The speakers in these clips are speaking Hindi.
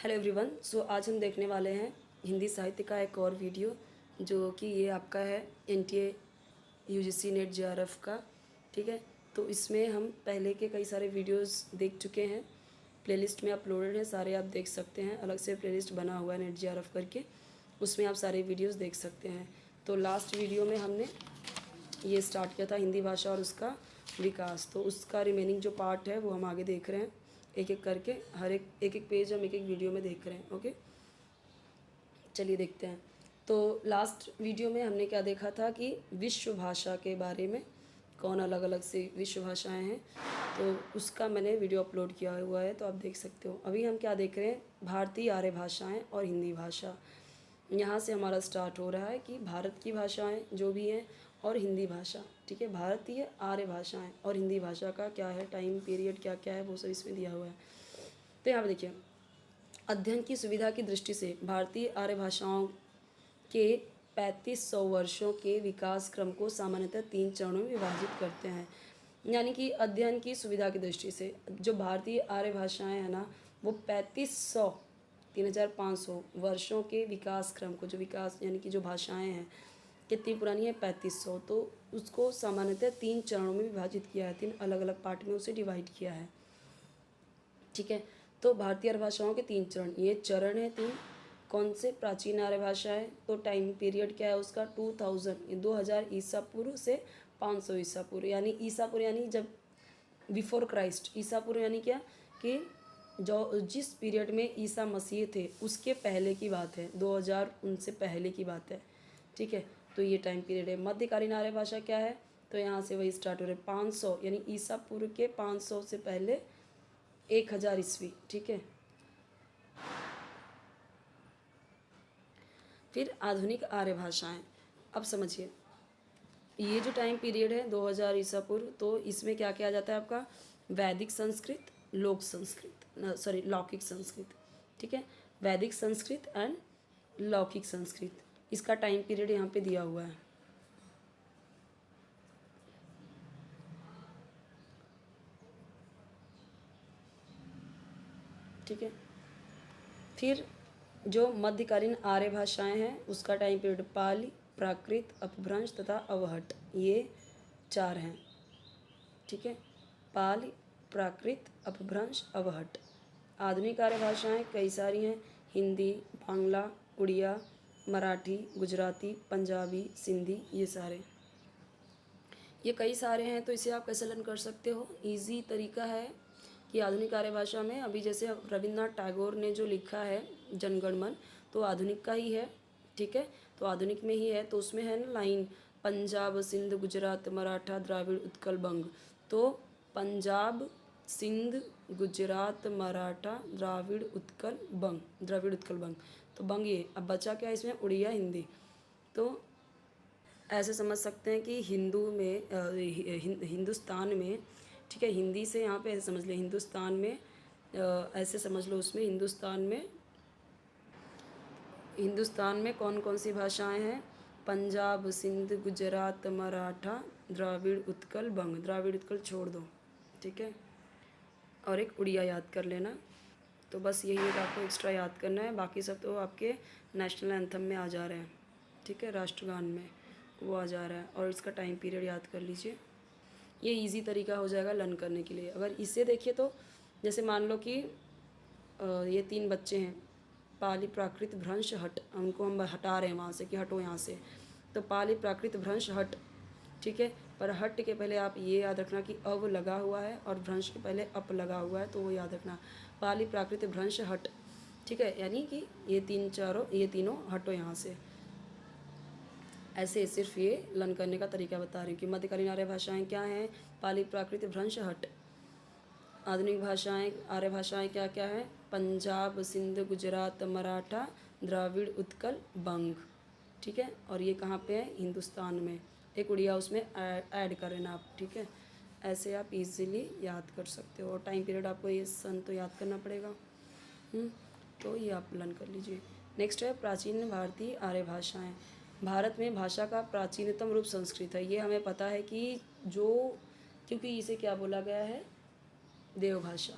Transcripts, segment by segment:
Hello everyone. आज हम देखने वाले हैं हिंदी साहित्य का एक और वीडियो, जो कि ये आपका है एनटीए यूजीसी नेट जेआरएफ का। ठीक है, तो इसमें हम पहले के कई सारे वीडियोस देख चुके हैं, प्लेलिस्ट में अपलोडेड हैं, सारे आप देख सकते हैं। अलग से प्लेलिस्ट बना हुआ है नेट जेआरएफ करके, उसमें आप सारे वीडियोस देख सकते हैं। तो लास्ट वीडियो में हमने ये स्टार्ट किया था हिंदी भाषा और उसका विकास, तो उसका रिमेनिंग जो पार्ट है वो हम आगे देख रहे हैं एक एक करके। हर एक एक पेज हम एक एक वीडियो में देख रहे हैं। ओके, चलिए देखते हैं। तो लास्ट वीडियो में हमने क्या देखा था कि विश्व भाषा के बारे में, कौन अलग अलग से विश्व भाषाएं हैं, तो उसका मैंने वीडियो अपलोड किया हुआ है, तो आप देख सकते हो। अभी हम क्या देख रहे हैं, भारतीय आर्य भाषाएं और हिंदी भाषा। यहाँ से हमारा स्टार्ट हो रहा है कि भारत की भाषाएं जो भी हैं और हिंदी भाषा। ठीक है, भारतीय आर्य भाषाएं और हिंदी भाषा का क्या है, टाइम पीरियड क्या क्या है, वो सब इसमें दिया हुआ है। तो यहाँ पर देखिए, अध्ययन की सुविधा की दृष्टि से भारतीय आर्य भाषाओं के 3500 वर्षों के विकास क्रम को सामान्यतः 3 चरणों में विभाजित करते हैं। यानी कि अध्ययन की सुविधा की दृष्टि से जो भारतीय आर्य भाषाएं हैं ना, वो 3500 वर्षों के विकास क्रम को, जो विकास यानी कि जो भाषाएं हैं कितनी पुरानी है, 3500, तो उसको सामान्यतः 3 चरणों में विभाजित किया है, 3 अलग अलग पार्ट में उसे डिवाइड किया है। ठीक है, तो भारतीय आर्य भाषाओं के 3 चरण, ये चरण है 3। कौन से? प्राचीन आर्य भाषा है, तो टाइम पीरियड क्या है उसका, 2000 ईसा पूर्व से 500 ईसा पूर्व, यानी ईसा पूर्व यानी जब बिफोर क्राइस्ट, ईसा पूर्व यानी क्या कि जो जिस पीरियड में ईसा मसीह थे उसके पहले की बात है, 2000 उनसे पहले की बात है। ठीक है, तो ये टाइम पीरियड है। मध्यकालीन आर्य भाषा क्या है, तो यहाँ से वही स्टार्ट हो रहे 500 यानी ईसा पूर्व के 500 से पहले 1000 ईस्वी। ठीक है, फिर आधुनिक आर्य भाषाएं। अब समझिए, ये जो टाइम पीरियड है 2000 ईसा पूर्व, तो इसमें क्या किया जाता है आपका, वैदिक संस्कृत, लोक संस्कृत, सॉरी लौकिक संस्कृत। ठीक है, वैदिक संस्कृत एंड लौकिक संस्कृत, इसका टाइम पीरियड यहाँ पे दिया हुआ है। ठीक है, फिर जो मध्यकालीन आर्य भाषाएं हैं उसका टाइम पीरियड पाली, प्राकृत, अपभ्रंश तथा अवहट, ये 4 हैं। ठीक है, पाली, प्राकृत, अपभ्रंश, अवहट। आधुनिक आर्य भाषाएं कई सारी हैं, हिंदी, बांग्ला, उड़िया, मराठी, गुजराती, पंजाबी, सिंधी, ये सारे, ये कई सारे हैं। तो इसे आप कैसे लर्न कर सकते हो, इजी तरीका है कि आधुनिक आर्य भाषा में अभी जैसे रविन्द्रनाथ टैगोर ने जो लिखा है जनगण मन, तो आधुनिक का ही है। ठीक है, तो आधुनिक में ही है, तो उसमें है ना लाइन, पंजाब, सिंध, गुजरात, मराठा, द्राविड़, उत्कल, बंग। तो पंजाब, सिंध, गुजरात, मराठा, द्राविड़, उत्कल, बंग, द्रविड़, उत्कल, बंग, तो बंग ये। अब बचा क्या इसमें, उड़िया, हिंदी। तो ऐसे समझ सकते हैं कि हिंदू में हिंदुस्तान में, ठीक है, हिंदी से यहाँ पे ऐसे समझ लें, हिंदुस्तान में ऐसे समझ लो, उसमें हिंदुस्तान में कौन कौन सी भाषाएं हैं, पंजाब, सिंध, गुजरात, मराठा, द्राविड़, उत्कल, बंग। द्राविड़ उत्कल छोड़ दो, ठीक है, और एक उड़िया याद कर लेना। तो बस यही एक आपको एक्स्ट्रा याद करना है, बाकी सब तो आपके नेशनल एंथम में आ जा रहे हैं। ठीक है, राष्ट्रगान में वो आ जा रहा है, और इसका टाइम पीरियड याद कर लीजिए। ये इजी तरीका हो जाएगा लर्न करने के लिए। अगर इससे देखिए तो जैसे मान लो कि ये 3 बच्चे हैं, पाली, प्राकृत, भ्रंश, हट, उनको हम हटा रहे हैं वहाँ से कि हटो यहाँ से, तो पाली, प्राकृत, भ्रंश, हट। ठीक है, पर हट के पहले आप ये याद रखना कि अव लगा हुआ है और भ्रंश के पहले अप लगा हुआ है, तो वो याद रखना, पाली, प्राकृत, भ्रंश, हट। ठीक है, यानी कि ये तीनों हटो यहाँ से। ऐसे सिर्फ ये लर्न करने का तरीका बता रही हूँ कि मध्यकालीन आर्य भाषाएं क्या हैं, पाली, प्राकृत, भ्रंश, हट। आधुनिक भाषाएं, आर्य भाषाएं क्या क्या है, पंजाब, सिंध, गुजरात, मराठा, द्राविड़, उत्कल, बंग। ठीक है, और ये कहाँ पे है, हिंदुस्तान में। एक उड़िया उसमें ऐड कर लेना आप। ठीक है, ऐसे आप इजीली याद कर सकते हो, और टाइम पीरियड आपको ये सन तो याद करना पड़ेगा। तो ये आप लर्न कर लीजिए। नेक्स्ट है प्राचीन भारतीय आर्य भाषाएं। भारत में भाषा का प्राचीनतम रूप संस्कृत है, ये हमें पता है कि जो, क्योंकि इसे क्या बोला गया है, देवभाषा।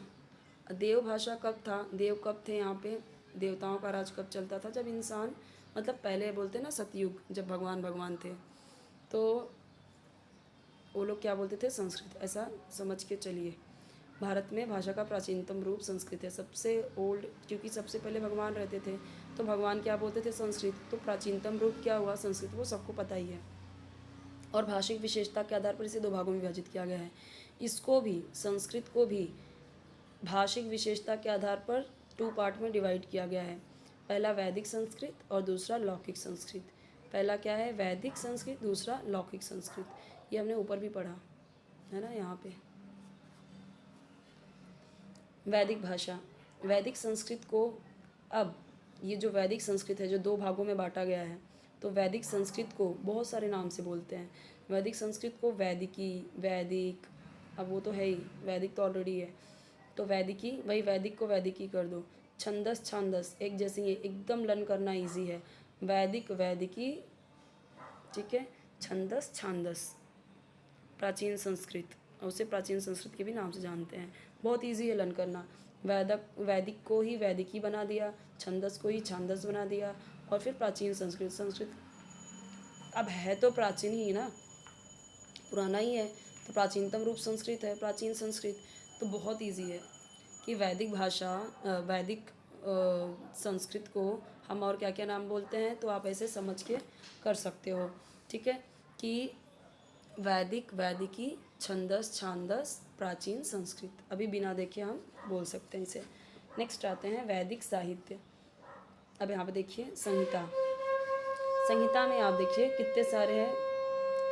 देवभाषा कब था, देव कब थे यहाँ पे, देवताओं का राज कब चलता था? जब इंसान मतलब पहले बोलते ना सतयुग, जब भगवान थे, तो वो लोग क्या बोलते थे? संस्कृत। ऐसा समझ के चलिए। भारत में भाषा का प्राचीनतम रूप संस्कृत है, सबसे ओल्ड, क्योंकि सबसे पहले भगवान रहते थे, तो भगवान क्या बोलते थे? संस्कृत। तो प्राचीनतम रूप क्या हुआ? संस्कृत। वो सबको पता ही है। और भाषिक विशेषता के आधार पर इसे 2 भागों में विभाजित किया गया है। इसको भी, संस्कृत को भी भाषिक विशेषता के आधार पर 2 पार्ट में डिवाइड किया गया है। पहला वैदिक संस्कृत और दूसरा लौकिक संस्कृत। पहला क्या है? वैदिक संस्कृत, दूसरा लौकिक संस्कृत। ये हमने ऊपर भी पढ़ा है ना, यहाँ पे। वैदिक भाषा, वैदिक संस्कृत को, अब ये जो वैदिक संस्कृत है जो 2 भागों में बांटा गया है, तो वैदिक संस्कृत को बहुत सारे नाम से बोलते हैं। वैदिक संस्कृत को वैदिकी, वैदिक, अब वो तो है ही, वैदिक तो ऑलरेडी है, तो वैदिकी, वही वैदिक को वैदिकी कर दो। छंदस, छांदस एक जैसे ही, एकदम लर्न करना इजी है। वैदिक, वैदिकी, ठीक है। छंदस, छांदस, प्राचीन संस्कृत, और उसे प्राचीन संस्कृत के भी नाम से जानते हैं। बहुत इजी है लर्न करना। वैदिक को ही वैदिकी बना दिया, छंदस को ही छांदस बना दिया, और फिर प्राचीन संस्कृत। संस्कृत अब है तो प्राचीन ही ना, पुराना ही है, तो प्राचीनतम रूप संस्कृत है, प्राचीन संस्कृत। तो बहुत इजी है कि वैदिक भाषा, वैदिक संस्कृत को हम और क्या क्या नाम बोलते हैं, तो आप ऐसे समझ के कर सकते हो, ठीक है। कि वैदिक, वैदिकी, छंदस, छांदस, प्राचीन संस्कृत, अभी बिना देखे हम बोल सकते हैं इसे। नेक्स्ट आते हैं वैदिक साहित्य। अब यहाँ पे देखिए संहिता। संहिता में आप देखिए कितने सारे हैं।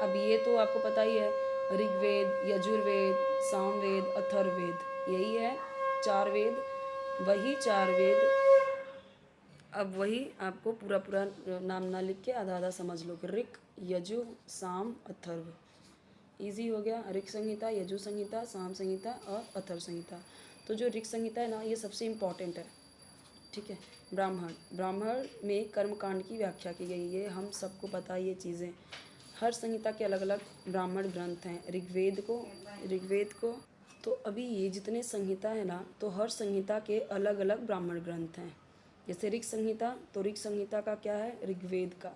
अब ये तो आपको पता ही है, ऋग्वेद, यजुर्वेद, सामवेद, अथर्ववेद, यही है 4 वेद। वही 4 वेद, अब वही आपको पूरा पूरा नाम ना लिख के आधा आधा समझ लो। ऋक, यजु, साम, अथर्व, इजी हो गया। ऋक संहिता, यजु संहिता, साम संहिता और अथर्व संहिता। तो जो ऋक संहिता है ना, ये सबसे इम्पॉर्टेंट है, ठीक है। ब्राह्मण, ब्राह्मण में कर्मकांड की व्याख्या की गई, ये हम सबको पता है ये चीज़ें। हर संहिता के अलग अलग ब्राह्मण ग्रंथ हैं। ऋग्वेद को तो अभी ये जितने संहिता है ना, तो हर संहिता के अलग अलग ब्राह्मण ग्रंथ हैं। जैसे ऋक संहिता, तो ऋक संहिता का क्या है? ऋग्वेद का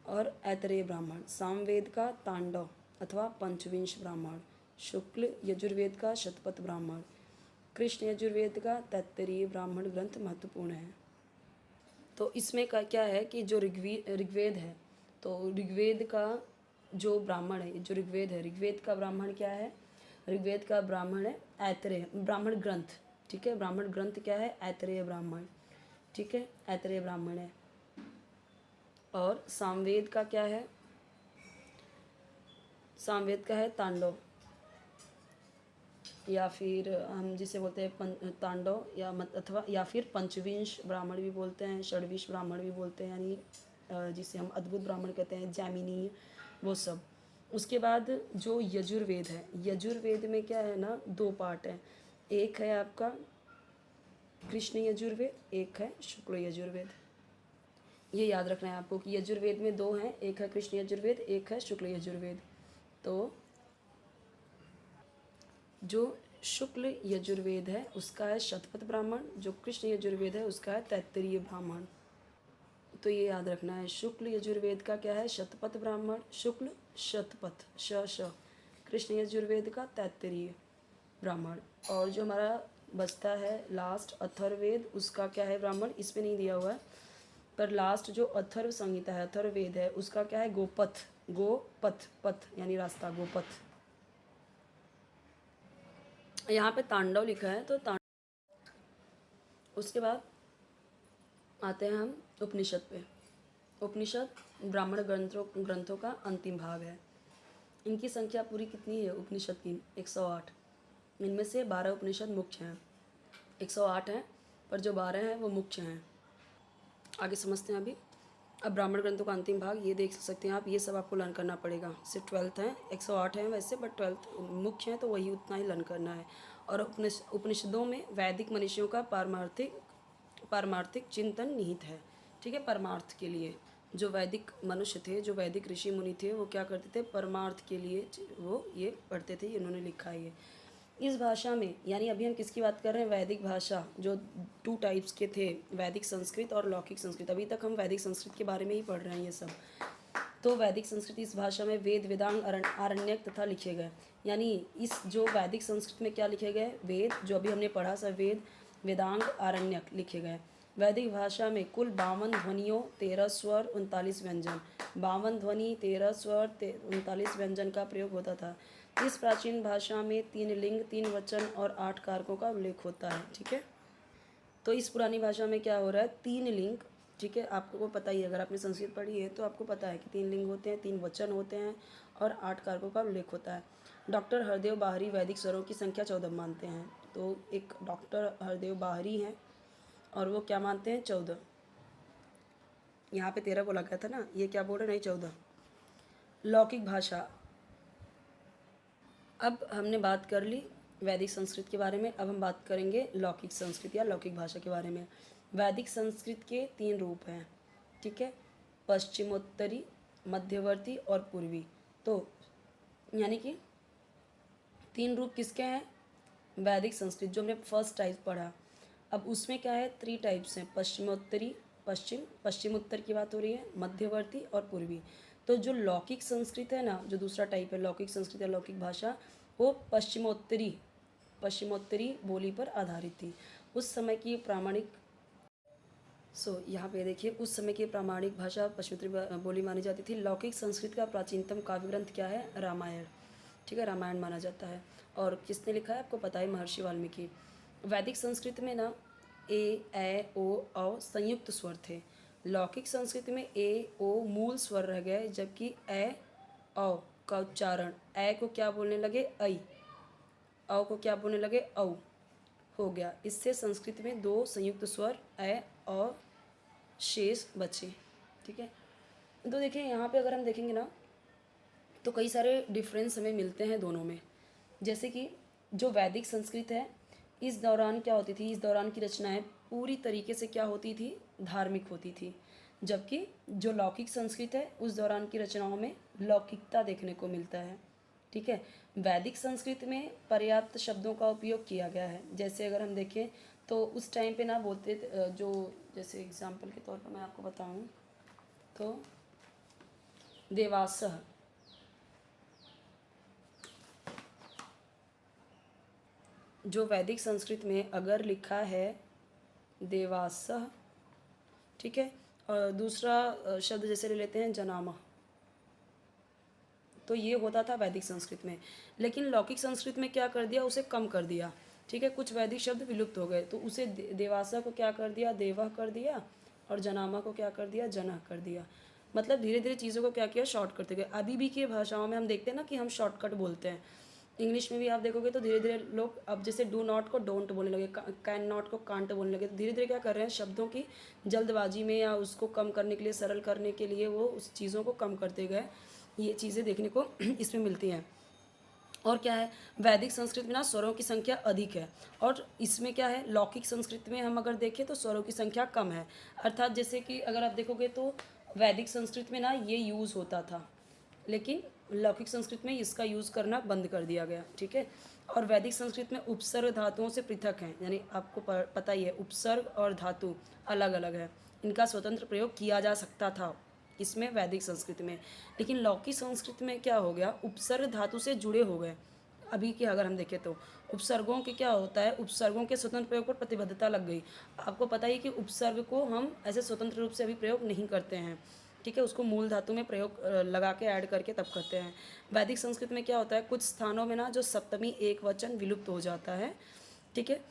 और ऐतरेय ब्राह्मण। सामवेद का तांडव अथवा पंचविंश ब्राह्मण। शुक्ल यजुर्वेद का शतपथ ब्राह्मण। कृष्ण यजुर्वेद का तैत्तरीय ब्राह्मण ग्रंथ महत्वपूर्ण है। तो इसमें का क्या है कि जो ऋग्वेद है, तो ऋग्वेद का जो ब्राह्मण है, जो ऋग्वेद है, ऋग्वेद का ब्राह्मण क्या है? ऋग्वेद का ब्राह्मण है ऐतरेय ब्राह्मण ग्रंथ, ठीक है। ब्राह्मण ग्रंथ क्या है? ऐतरेय ब्राह्मण, ठीक है, ऐतरेय ब्राह्मण है। और सामवेद का क्या है? सामवेद का है तांडव, या फिर हम जिसे बोलते हैं तांडव, या अथवा या फिर पंचविंश ब्राह्मण भी बोलते हैं, षड्विश ब्राह्मण भी बोलते हैं, यानी जिसे हम अद्भुत ब्राह्मण कहते हैं, जैमिनी, वो सब। उसके बाद जो यजुर्वेद है, यजुर्वेद में क्या है ना, 2 पार्ट हैं। एक है आपका कृष्ण यजुर्वेद, एक है शुक्ल यजुर्वेद। ये याद रखना है आपको कि यजुर्वेद में 2 हैं, एक है कृष्ण यजुर्वेद, एक है शुक्ल यजुर्वेद। तो जो शुक्ल यजुर्वेद है उसका है शतपथ ब्राह्मण, जो कृष्ण यजुर्वेद है उसका है तैत्तरीय ब्राह्मण। तो ये याद रखना है, शुक्ल यजुर्वेद का क्या है? शतपथ ब्राह्मण, शुक्ल शतपथ, श। कृष्ण यजुर्वेद का तैत्तरीय ब्राह्मण। और जो हमारा बचता है लास्ट अथर्ववेद, उसका क्या है ब्राह्मण? इसमें नहीं दिया हुआ है, पर लास्ट जो अथर्व संहिता है, अथर्ववेद है, उसका क्या है? गोपथ, गोपथ, पथ यानी रास्ता, गोपथ। यहाँ पे तांडव लिखा है, तो उसके बाद आते हैं हम उपनिषद पे। उपनिषद ब्राह्मण ग्रंथों का अंतिम भाग है। इनकी संख्या पूरी कितनी है उपनिषद की? 108। इनमें से 12 उपनिषद मुख्य हैं। 108 हैं, पर जो 12 हैं वो मुख्य हैं। आगे समझते हैं अभी। अब ब्राह्मण ग्रंथों का अंतिम भाग ये देख सकते हैं आप, ये सब आपको लर्न करना पड़ेगा। सिर्फ 12th हैं, 108 हैं वैसे, बट 12th मुख्य हैं, तो वही उतना ही लर्न करना है। और उपनिषदों में वैदिक मनुष्यों का पारमार्थिक चिंतन निहित है, ठीक है। परमार्थ के लिए जो वैदिक मनुष्य थे, जो वैदिक ऋषि मुनि थे, वो क्या करते थे? परमार्थ के लिए वो ये पढ़ते थे, इन्होंने लिखा है ये। इस भाषा में, यानी अभी हम किसकी बात कर रहे हैं, वैदिक भाषा, जो 2 टाइप्स के थे, वैदिक संस्कृत और लौकिक संस्कृत। अभी तक हम वैदिक संस्कृत के बारे में ही पढ़ रहे हैं ये सब। तो वैदिक संस्कृत, इस भाषा में वेद, वेदांग, आरण्यक तथा लिखे गए। यानी इस जो वैदिक संस्कृत में क्या लिखे गए, वेद, जो अभी हमने पढ़ा सब वेद, वेदांग, आरण्यक लिखे गए। वैदिक भाषा में कुल 52 ध्वनियों, 13 स्वर, 39 व्यंजन, 52 ध्वनि, 13 स्वर, 39 व्यंजन का प्रयोग होता था। इस प्राचीन भाषा में 3 लिंग, 3 वचन और 8 कारकों का उल्लेख होता है। ठीक है, तो इस पुरानी भाषा में क्या हो रहा है, 3 लिंग, ठीक है, आपको पता ही है, अगर आपने संस्कृत पढ़ी है तो आपको पता है कि 3 लिंग होते हैं, 3 वचन होते हैं और 8 कारकों का उल्लेख होता है। डॉक्टर हरदेव बाहरी वैदिक स्वरों की संख्या 14 मानते हैं। तो एक डॉक्टर हरदेव बाहरी हैं और वो क्या मानते हैं, 14। यहाँ पे 13 बोला गया था ना, ये क्या बोल रहे, नहीं 14। लौकिक भाषा, अब हमने बात कर ली वैदिक संस्कृत के बारे में, अब हम बात करेंगे लौकिक संस्कृत या लौकिक भाषा के बारे में। वैदिक संस्कृत के 3 रूप हैं, ठीक है, पश्चिमोत्तरी, मध्यवर्ती और पूर्वी। तो यानी कि 3 रूप किसके हैं, वैदिक संस्कृत, जो हमने फर्स्ट टाइप पढ़ा। अब उसमें क्या है, 3 टाइप्स हैं, पश्चिमोत्तरी, पश्चिमोत्तर की बात हो रही है, मध्यवर्ती और पूर्वी। तो जो लौकिक संस्कृत है ना, जो दूसरा टाइप है लौकिक संस्कृत या लौकिक भाषा, वो पश्चिमोत्तरी बोली पर आधारित थी। उस समय की प्रामाणिक यहाँ पे देखिए, उस समय की प्रामाणिक भाषा पश्चिमोत्तरी बोली मानी जाती थी। लौकिक संस्कृत का प्राचीनतम काव्य ग्रंथ क्या है, रामायण, ठीक है, रामायण माना जाता है। और किसने लिखा है आपको पता है, महर्षि वाल्मीकि। वैदिक संस्कृत में ना ए, ऐ, ओ, औ संयुक्त स्वर थे। लौकिक संस्कृत में ए, ओ मूल स्वर रह गए, जबकि ऐ, औ का उच्चारण ऐ को क्या बोलने लगे, ऐ, औ को क्या बोलने लगे, औ हो गया। इससे संस्कृत में 2 संयुक्त स्वर ऐ और शेष बचे। ठीक है, तो देखिए यहाँ पे अगर हम देखेंगे ना तो कई सारे डिफरेंस हमें मिलते हैं दोनों में। जैसे कि जो वैदिक संस्कृत है, इस दौरान क्या होती थी, इस दौरान की रचनाएं पूरी तरीके से क्या होती थी, धार्मिक होती थी। जबकि जो लौकिक संस्कृत है, उस दौरान की रचनाओं में लौकिकता देखने को मिलता है। ठीक है, वैदिक संस्कृत में पर्याप्त शब्दों का उपयोग किया गया है। जैसे अगर हम देखें तो उस टाइम पे ना बोलते जो, जैसे एग्जाम्पल के तौर पर मैं आपको बताऊं तो देवासः, जो वैदिक संस्कृत में अगर लिखा है देवासः, ठीक है, और दूसरा शब्द जैसे ले लेते हैं जनामः, तो ये होता था वैदिक संस्कृत में। लेकिन लौकिक संस्कृत में क्या कर दिया, उसे कम कर दिया। ठीक है, कुछ वैदिक शब्द विलुप्त हो गए, तो उसे देवासः को क्या कर दिया, देवः कर दिया, और जनामा को क्या कर दिया, जनः कर दिया। मतलब धीरे धीरे चीज़ों को क्या किया, शॉर्ट करते गए। अभी भी की भाषाओं में हम देखते हैं ना कि हम शॉर्टकट बोलते हैं। इंग्लिश में भी आप देखोगे तो धीरे धीरे लोग अब जैसे डू नॉट को डोंट बोलने लगे, कैन नॉट को कांट बोलने लगे। तो धीरे धीरे क्या कर रहे हैं, शब्दों की जल्दबाजी में या उसको कम करने के लिए, सरल करने के लिए वो उस चीज़ों को कम करते गए। ये चीज़ें देखने को इसमें मिलती हैं। और क्या है, वैदिक संस्कृत में ना स्वरों की संख्या अधिक है, और इसमें क्या है, लौकिक संस्कृत में हम अगर देखें तो स्वरों की संख्या कम है। अर्थात जैसे कि अगर आप देखोगे तो वैदिक संस्कृत में ना ये यूज़ होता था, लेकिन लौकिक संस्कृत में इसका यूज़ करना बंद कर दिया गया। ठीक है, और वैदिक संस्कृत में उपसर्ग धातुओं से पृथक हैं, यानी आपको पता ही है उपसर्ग और धातु अलग अलग है, इनका स्वतंत्र प्रयोग किया जा सकता था इसमें वैदिक संस्कृति में। लेकिन लौकिक संस्कृत में क्या हो गया, उपसर्ग धातु से जुड़े हो गए। अभी के अगर हम देखें तो उपसर्गों के क्या होता है, उपसर्गों के स्वतंत्र प्रयोग पर प्रतिबद्धता लग गई। आपको पता ही कि उपसर्ग को हम ऐसे स्वतंत्र रूप से अभी प्रयोग नहीं करते हैं। ठीक है, उसको मूल धातु में प्रयोग लगा के ऐड करके तब करते हैं। वैदिक संस्कृत में क्या होता है, कुछ स्थानों में ना जो सप्तमी एक वचन विलुप्त हो जाता है। ठीक है,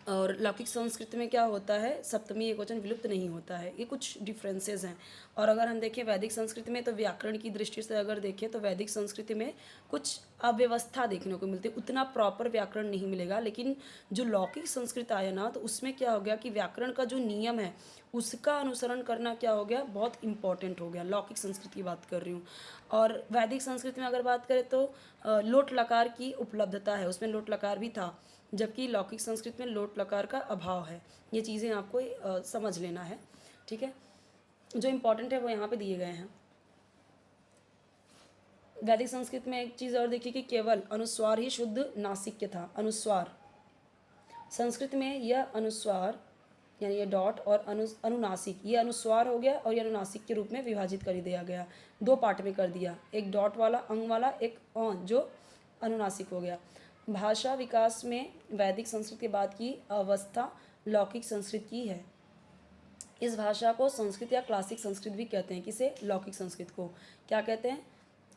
और लौकिक संस्कृति में क्या होता है, सप्तमी एकवचन विलुप्त नहीं होता है। ये कुछ डिफरेंसेस हैं। और अगर हम देखें वैदिक संस्कृति में, तो व्याकरण की दृष्टि से अगर देखें तो वैदिक संस्कृति में कुछ अव्यवस्था देखने को मिलती है, उतना प्रॉपर व्याकरण नहीं मिलेगा। लेकिन जो लौकिक संस्कृत आया ना, तो उसमें क्या हो गया कि व्याकरण का जो नियम है उसका अनुसरण करना क्या हो गया, बहुत इंपॉर्टेंट हो गया। लौकिक संस्कृत की बात कर रही हूँ। और वैदिक संस्कृति में अगर बात करें तो लोट लकार की उपलब्धता है, उसमें लोट लकार भी था, जबकि लौकिक संस्कृत में लोट लकार का अभाव है। ये चीज़ें आपको समझ लेना है। ठीक है, जो इम्पोर्टेंट है वो यहाँ पे दिए गए हैं। वैदिक संस्कृत में एक चीज़ और देखिए कि केवल अनुस्वार ही शुद्ध नासिक्य था। अनुस्वार, संस्कृत में यह अनुस्वार यानी ये डॉट और अनुनासिक, ये अनुस्वार हो गया और ये अनुनासिक के रूप में विभाजित कर दिया गया, दो पार्ट में कर दिया, एक डॉट वाला अंग वाला, एक जो अनुनासिक हो गया। भाषा विकास में वैदिक संस्कृत के बाद की अवस्था लौकिक संस्कृत की है। इस भाषा को संस्कृत या क्लासिक संस्कृत भी कहते हैं। किसे? लौकिक संस्कृत को क्या कहते हैं?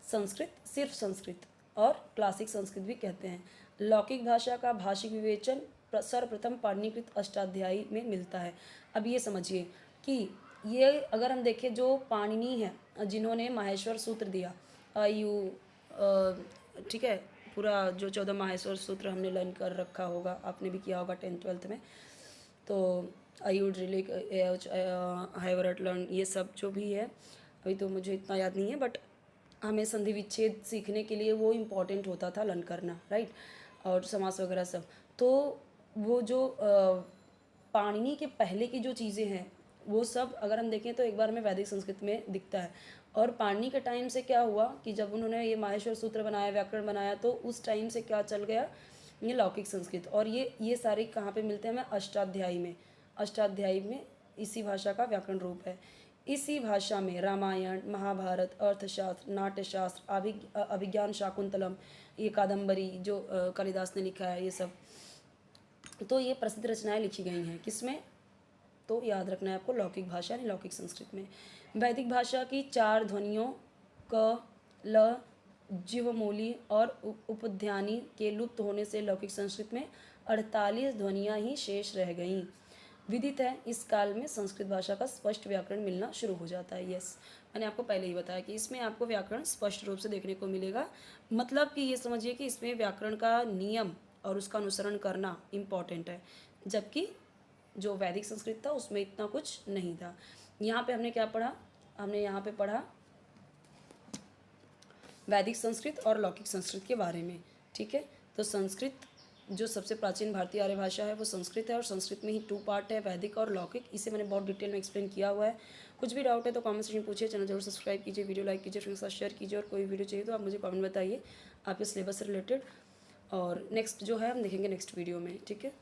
संस्कृत, सिर्फ संस्कृत, और क्लासिक संस्कृत भी कहते हैं। लौकिक भाषा का भाषिक विवेचन सर्वप्रथम पाणिनिकृत अष्टाध्यायी में मिलता है। अब ये समझिए कि ये अगर हम देखें जो पाणिनि है जिन्होंने माहेश्वर सूत्र दिया, ठीक है, पूरा जो 14 माहेश्वर सूत्र हमने लर्न कर रखा होगा, आपने भी किया होगा 10th-12th में, तो आयुड रिलिक हैवरट लर्न, ये सब जो भी है, अभी तो मुझे इतना याद नहीं है, बट हमें संधि विच्छेद सीखने के लिए वो इम्पॉर्टेंट होता था लर्न करना, राइट, और समास वगैरह सब। तो वो जो पाणिनि के पहले की जो चीज़ें हैं वो सब अगर हम देखें तो एक बार में वैदिक संस्कृत में दिखता है। और पाणिनि के टाइम से क्या हुआ कि जब उन्होंने ये माहेश्वर सूत्र बनाया, व्याकरण बनाया, तो उस टाइम से क्या चल गया, ये लौकिक संस्कृत। और ये सारे कहाँ पे मिलते हैं हमें? अष्टाध्यायी में। अष्टाध्यायी में इसी भाषा का व्याकरण रूप है। इसी भाषा में रामायण, महाभारत, अर्थशास्त्र, नाट्यशास्त्र, अभिज्ञान शाकुंतलम, ये कादम्बरी जो कालिदास ने लिखा है, ये सब, तो ये प्रसिद्ध रचनाएं लिखी गई हैं। किसमें? तो याद रखना है आपको, लौकिक भाषा यानी लौकिक संस्कृत में। वैदिक भाषा की 4 ध्वनियों क, ल, जीवमूली और उपध्यानी के लुप्त होने से लौकिक संस्कृत में 48 ध्वनियाँ ही शेष रह गईं। विदित है इस काल में संस्कृत भाषा का स्पष्ट व्याकरण मिलना शुरू हो जाता है। यस, मैंने आपको पहले ही बताया कि इसमें आपको व्याकरण स्पष्ट रूप से देखने को मिलेगा। मतलब कि ये समझिए कि इसमें व्याकरण का नियम और उसका अनुसरण करना इम्पॉर्टेंट है, जबकि जो वैदिक संस्कृत था उसमें इतना कुछ नहीं था। यहाँ पे हमने क्या पढ़ा? हमने यहाँ पे पढ़ा वैदिक संस्कृत और लौकिक संस्कृत के बारे में, ठीक है। तो संस्कृत जो सबसे प्राचीन भारतीय आर्य भाषा है वो संस्कृत है, और संस्कृत में ही 2 पार्ट है, वैदिक और लौकिक। इसे मैंने बहुत डिटेल में एक्सप्लेन किया हुआ है। कुछ भी डाउट है तो कमेंट सेक्शन में पूछिए। चैनल जरूर सब्सक्राइब कीजिए, वीडियो लाइक कीजिए, फ्रेंड्स के साथ शेयर कीजिए, और कोई वीडियो चाहिए तो आप मुझे कमेंट बताइए आपके सिलेबस से रिलेटेड। और नेक्स्ट जो है हम देखेंगे नेक्स्ट वीडियो में, ठीक है।